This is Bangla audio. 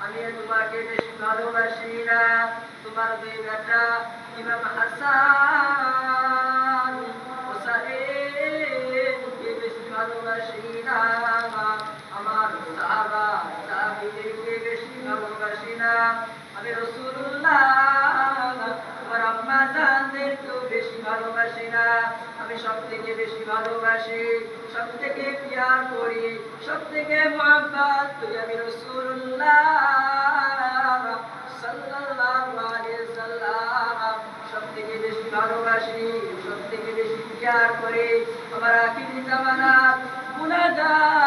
আমি তোমাকে বেশি ভালোবাসি না, তোমার দুই বেটা ইমাম হাসান হোসেনকে বেশি ভালোবাসি না, আমার সাহাবা তাবিঈনকে বেশি ভালোবাসি না, আমি রাসূলুল্লাহ আমার আম্মা জানদেরকেও বেশি ভালোবাসি না, আমি সবথেকে বেশি ভালোবাসি, সবথেকে প্যার করি, সবথেকে মহব্বত করি আমি রাসূলুল্লাহ সাল্লাল্লাহু আলাইহি সাল্লাম, সবথেকে বেশি ভালোবাসি, সবথেকে বেশি প্যার করি আমার আখিরি জামানার গুনাহগার